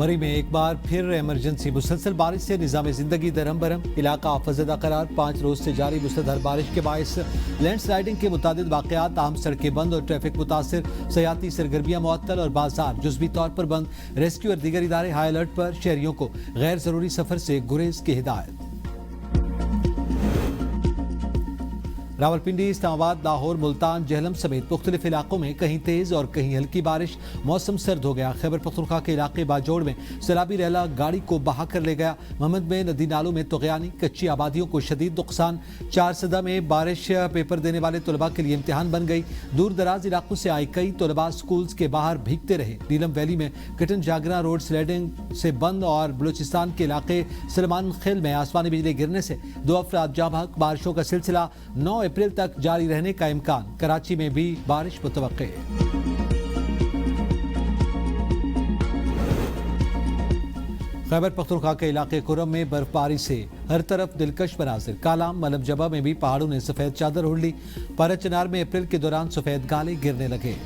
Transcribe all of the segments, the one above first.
मरी में एक बार फिर इमरजेंसी। मुसलसल बारिश से निज़ाम जिंदगी दरहम बरहम, इलाका आफतज़दा करार। 5 रोज से जारी मुसलधार बारिश के बायस लैंडस्लाइडिंग के मुतादिद वाक़यात, आम सड़कें बंद और ट्रैफिक मुतासिर, सयाती सरगर्मियाँ मुअत्तल और बाजार जुज़वी तौर पर बंद। रेस्क्यू और दीगर इदारे हाई अलर्ट पर, शहरियों को गैर ज़रूरी सफ़र से गुरेज की हिदायत। रावलपिंडी, इस्लामाबाद, लाहौर, मुल्तान, जहलम समेत मुख्तलिफ इलाकों में कहीं तेज और कहीं हल्की बारिश। मौसम सर्द हो गया। खैबर पख्तूनख्वा के इलाके बाजोड़ में सैलाबी रैला गाड़ी को बहा कर ले गया। मोहम्मद में नदी नालों में तुग़यानी, कच्ची आबादियों को शदीद नुकसान। 4 सदा में बारिश पेपर देने वाले तलबा के लिए इम्तिहान बन गई। दूर दराज इलाकों से आए कई तलबा स्कूल्स के बाहर भीगते रहे। नीलम वैली में कटन जागरा रोड स्लाइडिंग से बंद और बलूचिस्तान के इलाके सलमान खेल में आसमानी बिजली गिरने से 2 अफराद जाँ बहक। बारिशों का सिलसिला 9 अप्रैल तक जारी रहने का इम्कान। कराची में भी बारिश मुतवक्के। खैबर पख्तूनख्वा के इलाके कुरम में बर्फबारी से हर तरफ दिलकश मनाजिर। कालाम, मलम जबा में भी पहाड़ों ने सफेद चादर ओढ़ ली। परचनार में अप्रैल के दौरान सफेद गाले गिरने लगे।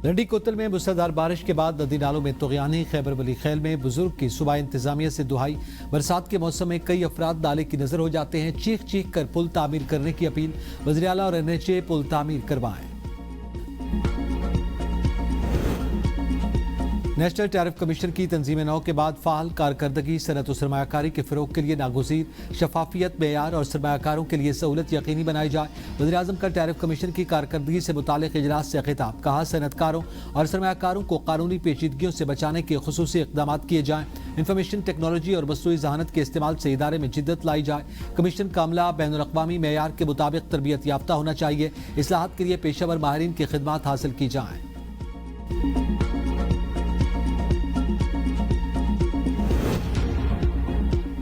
रंडी कोतल में मूसलाधार बारिश के बाद नदी नालों में तुग़यानी। खैबर वली खैल में बुजुर्ग की सुबह इंतजामिया से दुहाई। बरसात के मौसम में कई अफराद नाले की नजर हो जाते हैं। चीख चीख कर पुल तामीर करने की अपील। वज़ीर आला और NHA पुल तामीर करवाएं। नेशनल टैरिफ कमीशन की तंजीम नौ के बाद फ़ाल कारकर्दगी। सनत और सरमायाकारी के फ़रोग़ के लिए नागुज़ीर शफाफियत, मेयार और सरमायाकारों के लिए सहूलत यकीनी बनाई जाए। वज़ीर-ए-आज़म का टैरिफ कमीशन की कारकर्दगी से मुतालिक इजलास से खिताब। कहा, सनतकारों और सरमायाकारों को कानूनी पेचीदगियों से बचाने के खुसूसी इक़दाम किए जाएँ। इंफॉर्मेशन टेक्नोलॉजी और मसनूई ज़हानत के इस्तेमाल से इदारे में जिद्दत लाई जाए। कमीशन का अमला बैनुल-अक़वामी मेयार के मुताबिक तरबियत याफ्ता होना चाहिए। इस्लाहात के लिए पेशावर माहिरीन की खिदमात हासिल की जाएँ।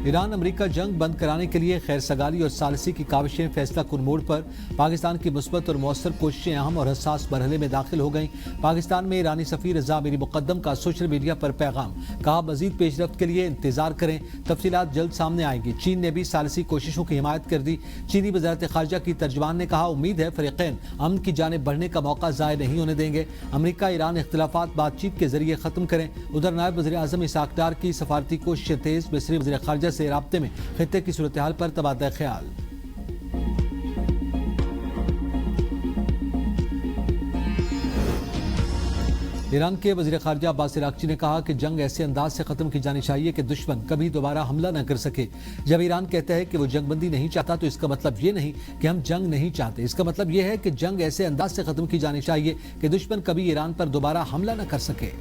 ईरान अमेरिका जंग बंद कराने के लिए खैर सगाली और सालसी की काविशें फैसला कुन मोड़ पर। पाकिस्तान की मुस्बत और मौसर कोशिशें अहम और हसास मरहले में दाखिल हो गईं। पाकिस्तान में ईरानी सफ़ीर रज़ा मीरी मुक़द्दम का सोशल मीडिया पर पैगाम। कहा, मज़ीद पेशरफ्त के लिए इंतजार करें, तफसीलात जल्द सामने आएंगी। चीन ने भी सालसी कोशिशों की हिमायत कर दी। चीनी वज़ारत ख़ारजा की तर्जमान ने कहा, उम्मीद है फ़रीक़ैन अमन की जानिब बढ़ने का मौका ज़ाय नहीं होने देंगे। अमेरिका ईरान इख्तिलाफ़ात बातचीत के जरिए ख़त्म करें। उधर नायब वज़ीर आज़म इसहाक़ डार की सफारती कोशिशें तेज़। मिस्री वज़ीर ख़ारजा से राब्ते में खित्ते की सूरत हाल पर तबादला ख्याल। ईरान के वज़ीर ख़ारजा अब्बास इराक़ची ने कहा कि जंग ऐसे अंदाज से ख़त्म की जानी चाहिए कि दुश्मन कभी दोबारा हमला न कर सके। जब ईरान कहता है कि वो जंगबंदी नहीं चाहता तो इसका मतलब ये नहीं कि हम जंग नहीं चाहते। इसका मतलब ये है कि जंग ऐसे अंदाज से ख़त्म की जानी चाहिए कि दुश्मन कभी ईरान पर दोबारा हमला न कर सके।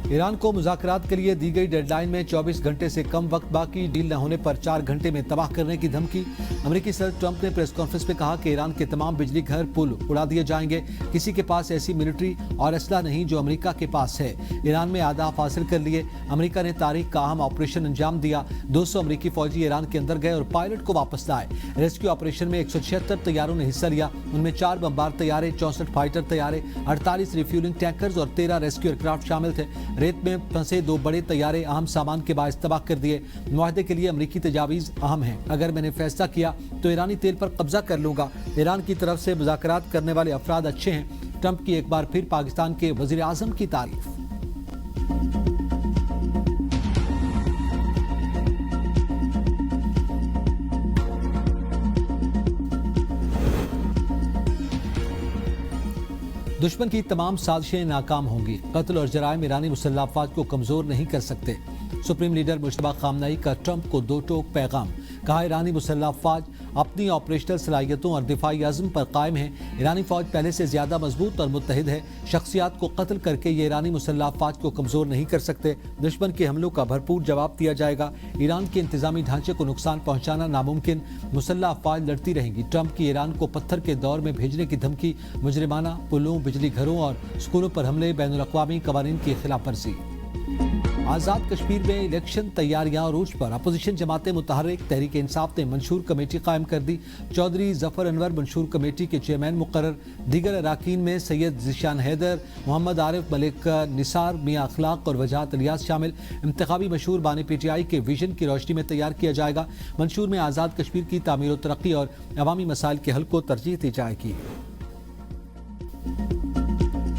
ईरान को मुज़ाकरात के लिए दी गई डेडलाइन में 24 घंटे से कम वक्त बाकी। डील न होने पर 4 घंटे में तबाह करने की धमकी। अमेरिकी सदर ट्रंप ने प्रेस कॉन्फ्रेंस में कहा कि ईरान के तमाम बिजली घर पुल उड़ा दिए जाएंगे। किसी के पास ऐसी मिलिट्री और असला नहीं जो अमेरिका के पास है। ईरान में अहदाफ हासिल कर लिए। अमेरिका ने तारीख का अहम ऑपरेशन अंजाम दिया। 200 अमेरिकी फौजी ईरान के अंदर गए और पायलट को वापस लाए। रेस्क्यू ऑपरेशन में 176 तैयारों ने हिस्सा लिया। उनमें 4 बमबार तैयारे, 64 फाइटर तैयारे, 48 रिफ्यूलिंग टैंकर्स और 13 रेस्क्यू एयरक्राफ्ट शामिल थे। रेत में फंसे 2 बड़े तैयारे अहम सामान के बायस तबाह कर दिए। मुआहदे के लिए अमेरिकी तजावीज़ अहम हैं। अगर मैंने फैसला किया तो ईरानी तेल पर कब्जा कर लूंगा। ईरान की तरफ से मुज़ाकरात करने वाले अफराद अच्छे हैं। ट्रंप की एक बार फिर पाकिस्तान के वज़ीर आज़म की तारीफ। दुश्मन की तमाम साजिशें नाकाम होंगी। कत्ल और जराइम ईरानी मुसल्लह अफवाज को कमजोर नहीं कर सकते। सुप्रीम लीडर मुश्तबा खामनई का ट्रंप को 2 टोक पैगाम। कहा, ईरानी मुसल्लह अफवाज अपनी ऑपरेशनल सलाहियतों और दिफाई अज़्म पर कायम है। ईरानी फौज पहले से ज्यादा मजबूत और मुत्तहिद है। शख्सियात को कत्ल करके ये ईरानी मुसल्लह अफवाज को कमजोर नहीं कर सकते। दुश्मन के हमलों का भरपूर जवाब दिया जाएगा। ईरान के इंतजामी ढांचे को नुकसान पहुंचाना नामुमकिन। मुसल्लह अफवाज लड़ती रहेंगी। ट्रंप की ईरान को पत्थर के दौर में भेजने की धमकी। मुजरिमाना पुलों, बिजली घरों और स्कूलों पर हमले, बैनुल-अक़वामी कवानीन की खिलाफ वर्जी। आज़ाद कश्मीर में इलेक्शन तैयारियां अरूज पर। अपोजिशन जमातें मुतहर्रिक तहरीक इंसाफ ने मंशूर कमेटी कायम कर दी। चौधरी जफर अनवर मंशूर कमेटी के चेयरमैन मुकर्रर। दीगर अरकान में सैयद ज़ीशान हैदर, मोहम्मद आरिफ मलिक, निसार मियां अखलाक और वजाहत इलियास शामिल। इंतखाबी मंशूर बानी PTI के विजन की रोशनी में तैयार किया जाएगा। मंशूर में आज़ाद कश्मीर की तामीर और तरक्की और अवामी मसाइल के हल को तरजीह दी जाएगी।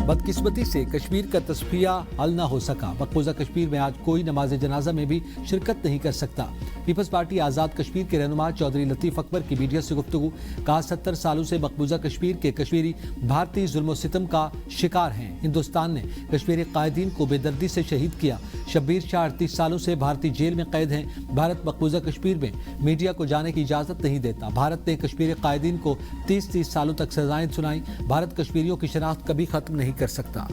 बदकिस्मती से कश्मीर का तस्फिया हल न हो सका। मकबूजा कश्मीर में आज कोई नमाज जनाजा में भी शिरकत नहीं कर सकता। पीपल्स पार्टी आज़ाद कश्मीर के रहनुमा चौधरी लतीफ़ अकबर की मीडिया से गुफ्तगू। कहा 70 सालों से मकबूजा कश्मीर के कश्मीरी भारतीय जुल्म सितम का शिकार हैं। हिंदुस्तान ने कश्मीरी कायदीन को बेदर्दी से शहीद किया। शब्बीर शाह 38 सालों से भारतीय जेल में कैद हैं। भारत मकबूजा कश्मीर में मीडिया को जाने की इजाज़त नहीं देता। भारत ने कश्मीरी कायदीन को 30 सालों तक सजाएं सुनाई। भारत कश्मीरियों की शनाख्त कभी खत्म नहीं कर सकता।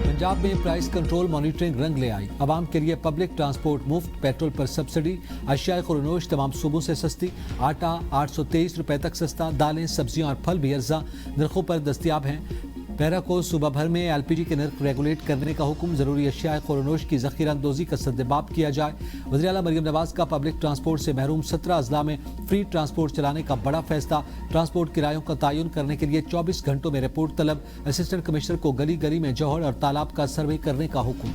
पंजाब में प्राइस कंट्रोल मॉनिटरिंग रंग ले आई। आवाम के लिए पब्लिक ट्रांसपोर्ट मुफ्त, पेट्रोल पर सब्सिडी, अशियाए खुरनोश तमाम सूबों से सस्ती। आटा 823 रुपए तक सस्ता। दालें, सब्जियां और फल भी अर्जा नरखों पर दस्तियाब हैं। पैरा को सूबा भर में LPG के नर्ख रेगुलेट करने का हुक्म। जरूरी अशियाए खुरनोश की ज़ख़ीरा अंदोज़ी का सद्देबाब किया जाए। वज़ीर आला मरियम नवाज का पब्लिक ट्रांसपोर्ट से महरूम 17 अजला में फ्री ट्रांसपोर्ट चलाने का बड़ा फैसला। ट्रांसपोर्ट किरायों का तयन करने के लिए 24 घंटों में रिपोर्ट तलब। असिस्टेंट कमिश्नर को गली गली में जौहर और तालाब का सर्वे करने का हुक्म।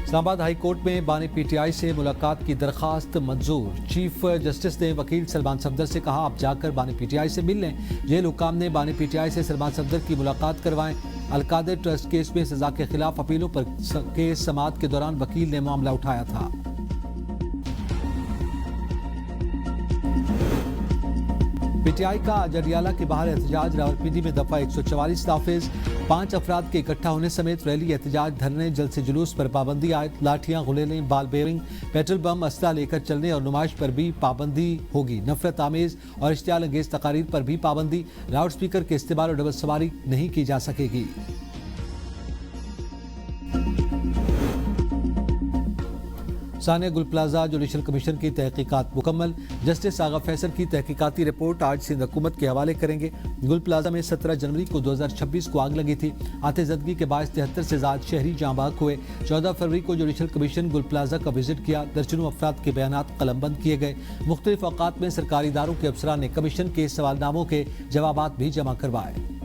इस्लामाबाद हाई कोर्ट में बानी PTI से मुलाकात की दरखास्त मंजूर। चीफ जस्टिस ने वकील सलमान सफदर से कहा, आप जाकर बानी PTI से मिल लें। जेल हुकाम ने बानी PTI से सलमान सफदर की मुलाकात करवाएं। अलकादर ट्रस्ट केस में सजा के खिलाफ अपीलों पर केस समाअत के दौरान वकील ने मामला उठाया था। PTI का अजरियाला के बाहर एहतजाज। रावलपिंडी में दफा 144 नाफिज। 5 अफराद के इकट्ठा होने समेत रैली, एहतजाज, धरने, जलसे जुलूस पर पाबंदी आयद। लाठियां, गुलेलें, बाल बेरिंग, पेट्रोल बम, असला लेकर चलने और नुमाइश पर भी पाबंदी होगी। नफरत आमेज और इश्तियाल अंगेज तकारीर पर भी पाबंदी। लाउड स्पीकर के इस्तेमाल और डबल सवारी नहीं की जा सकेगी। सानिया गुल प्लाजा जुडिशल कमीशन की तहकीकात मुकम्मल। जस्टिस आगा फैसल की तहकीकाती रिपोर्ट आज सिंध हुकूमत के हवाले करेंगे। गुल प्लाजा में 17 जनवरी को 2026 को आग लगी थी। आतिशज़दगी के बायस 73 से ज़्यादा शहरी जाँ बहक हुए। 14 फरवरी को जुडिशल कमीशन गुल प्लाजा का विजिट किया। दर्जनों अफराद के बयानात कलमबंद किए गए। मुख्तलिफ औकात में सरकारी इदारों के अफसरान ने कमीशन के सवालनामों के जवाबात भी जमा करवाए।